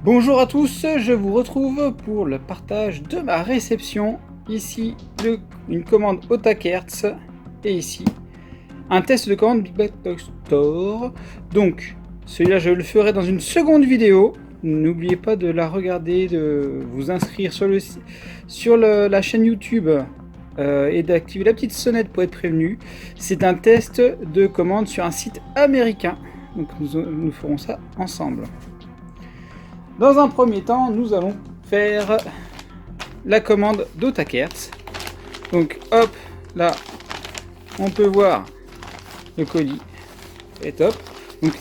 Bonjour à tous, je vous retrouve pour le partage de ma réception. Ici, une commande Otakerz et ici, un test de commande Big Bad Toy Store. Donc, celui-là, je le ferai dans une seconde vidéo. N'oubliez pas de la regarder, de vous inscrire sur la chaîne YouTube et d'activer la petite sonnette pour être prévenu. C'est un test de commande sur un site américain. Donc, nous ferons ça ensemble. Dans un premier temps, nous allons faire la commande d'Otakerz. Donc hop, là, on peut voir le colis est top. Donc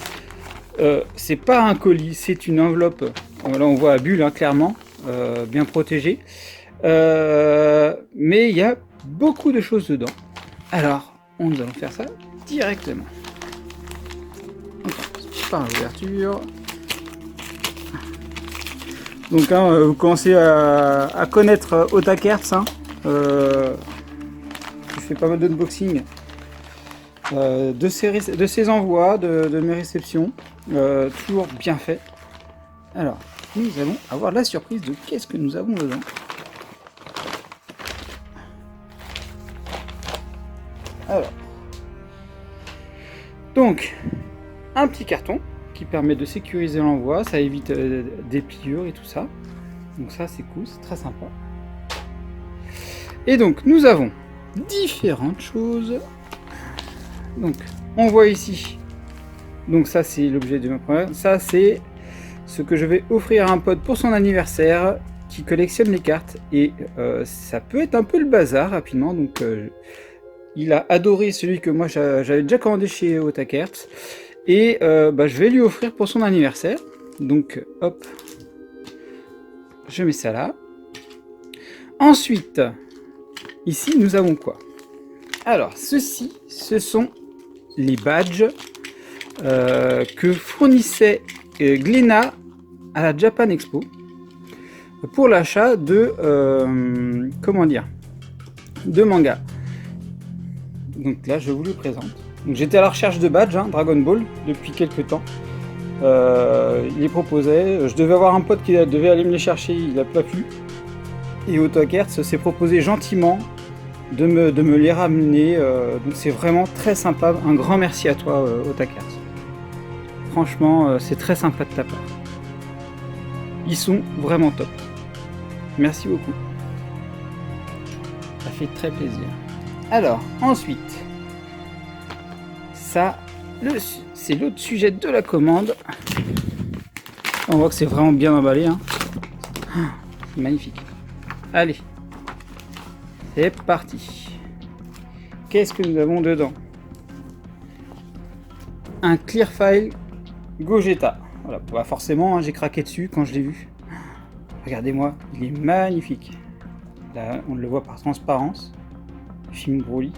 c'est pas un colis, c'est une enveloppe. Là on voit à bulle, hein, clairement, bien protégée. Mais il y a beaucoup de choses dedans. Alors, nous allons faire ça directement. Donc, par l'ouverture. Donc vous commencez à connaître Otakerz. Je fais pas mal d'unboxing de ses envois, de mes réceptions. Toujours bien fait. Alors, nous allons avoir la surprise de qu'est-ce que nous avons dedans. Alors, donc, un petit carton qui permet de sécuriser l'envoi, ça évite des pliures et tout ça. Donc ça c'est cool, c'est très sympa. Et donc nous avons différentes choses. Donc on voit ici, donc ça c'est l'objet de ma première, ça c'est ce que je vais offrir à un pote pour son anniversaire qui collectionne les cartes et ça peut être un peu le bazar rapidement. Donc il a adoré celui que moi j'avais déjà commandé chez Otakerz. Et je vais lui offrir pour son anniversaire. Donc hop, je mets ça là. Ensuite, ici nous avons quoi? Alors ceci, ce sont les badges que fournissait Glénat à la Japan Expo pour l'achat de de mangas. Donc là je vous le présente. J'étais à la recherche de badges, Dragon Ball, depuis quelques temps. Il les proposait. Je devais avoir un pote qui devait aller me les chercher, il n'a pas pu. Et Otakerz s'est proposé gentiment de me les ramener. Donc c'est vraiment très sympa. Un grand merci à toi, Otakerz. Franchement, c'est très sympa de ta part. Ils sont vraiment top. Merci beaucoup. Ça fait très plaisir. Alors, ensuite... Ça, c'est l'autre sujet de la commande. On voit que c'est vraiment bien emballé. C'est magnifique. Allez, c'est parti. Qu'est-ce que nous avons dedans? Un clear file Gogeta. Voilà, bah forcément, j'ai craqué dessus quand je l'ai vu. Regardez-moi, il est magnifique. Là, on le voit par transparence. Film Broly.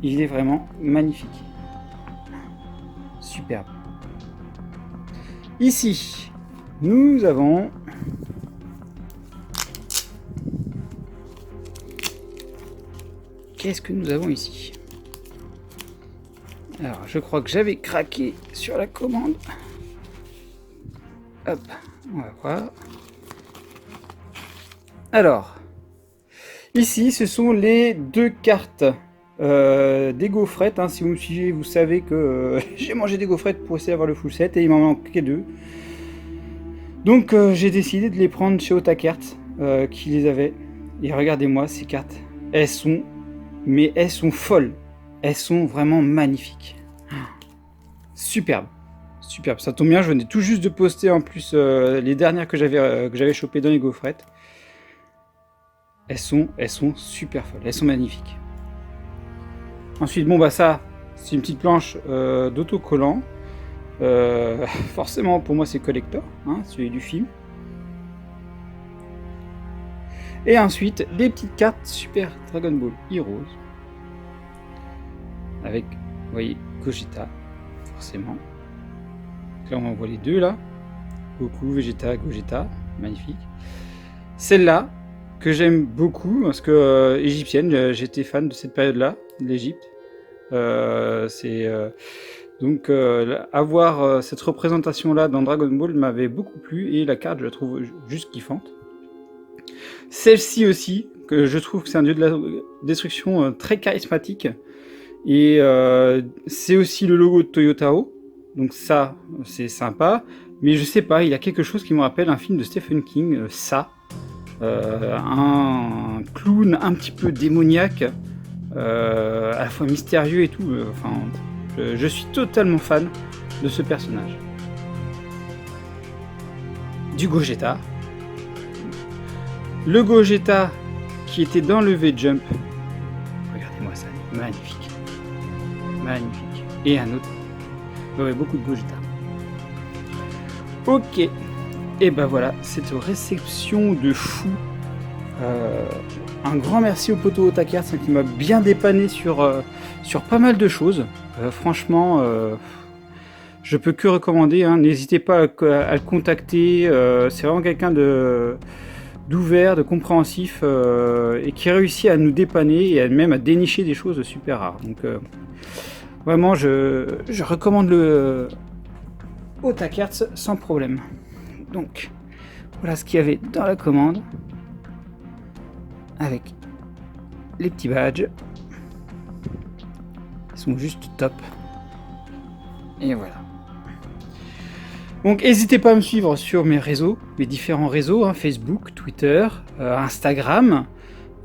Il est vraiment magnifique. Superbe. Ici, nous avons qu'est-ce que nous avons ici? Alors, je crois que j'avais craqué sur la commande. Hop, on va voir. Alors, ici, ce sont les deux cartes. Des gaufrettes, si vous me suivez, vous savez que j'ai mangé des gaufrettes pour essayer d'avoir le full set et il m'en manquait deux. Donc j'ai décidé de les prendre chez Otakerz qui les avait. Et regardez-moi ces cartes, elles sont folles, elles sont vraiment magnifiques. Superbe, superbe. Ça tombe bien, je venais tout juste de poster en plus les dernières que j'avais chopées dans les gaufrettes. Elles sont super folles, elles sont magnifiques. Ensuite, ça, c'est une petite planche d'autocollant. Forcément, pour moi, c'est collector, celui du film. Et ensuite, des petites cartes Super Dragon Ball Heroes. Avec, vous voyez, Gogeta, forcément. Donc là, on voit les deux, là. Goku, Vegeta, Gogeta, magnifique. Celle-là, que j'aime beaucoup, parce que égyptienne, j'étais fan de cette période-là, de l'Égypte. C'est Donc avoir cette représentation-là dans Dragon Ball m'avait beaucoup plu et la carte je la trouve juste kiffante. Celle-ci aussi, que je trouve que c'est un dieu de la destruction très charismatique. Et c'est aussi le logo de Toyotaro. Donc ça, c'est sympa. Mais je sais pas, il y a quelque chose qui me rappelle un film de Stephen King, ça. Un clown un petit peu démoniaque, à la fois mystérieux et tout. Enfin, je suis totalement fan de ce personnage. Du Gogeta. Le Gogeta qui était dans le V-Jump. Regardez-moi ça, magnifique. Magnifique. Et un autre. Ouais, beaucoup de Gogeta. Ok. Et ben voilà, cette réception de fou. Un grand merci au poteau Otakerts qui m'a bien dépanné sur pas mal de choses. Franchement, je peux que recommander. Hein. N'hésitez pas à le contacter. C'est vraiment quelqu'un d'ouvert, de compréhensif et qui réussit à nous dépanner et même à dénicher des choses super rares. Donc vraiment, je recommande le Otakerts sans problème. Donc voilà ce qu'il y avait dans la commande avec les petits badges. Ils sont juste top. Et voilà. Donc n'hésitez pas à me suivre sur mes réseaux, mes différents réseaux, hein, Facebook, Twitter, Instagram,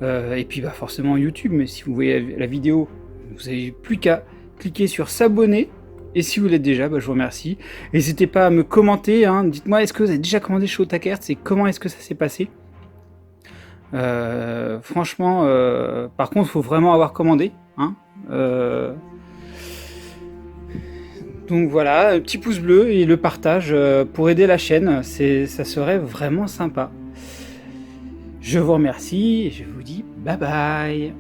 et puis forcément YouTube, mais si vous voyez la vidéo, vous n'avez plus qu'à cliquer sur s'abonner, et si vous l'êtes déjà, je vous remercie. N'hésitez pas à me commenter, hein, dites-moi est-ce que vous avez déjà commandé chez Otakerts et comment est-ce que ça s'est passé. Franchement, par contre, il faut vraiment avoir commandé, hein. Donc voilà, un petit pouce bleu et le partage pour aider la chaîne, ça serait vraiment sympa. Je vous remercie et je vous dis bye bye.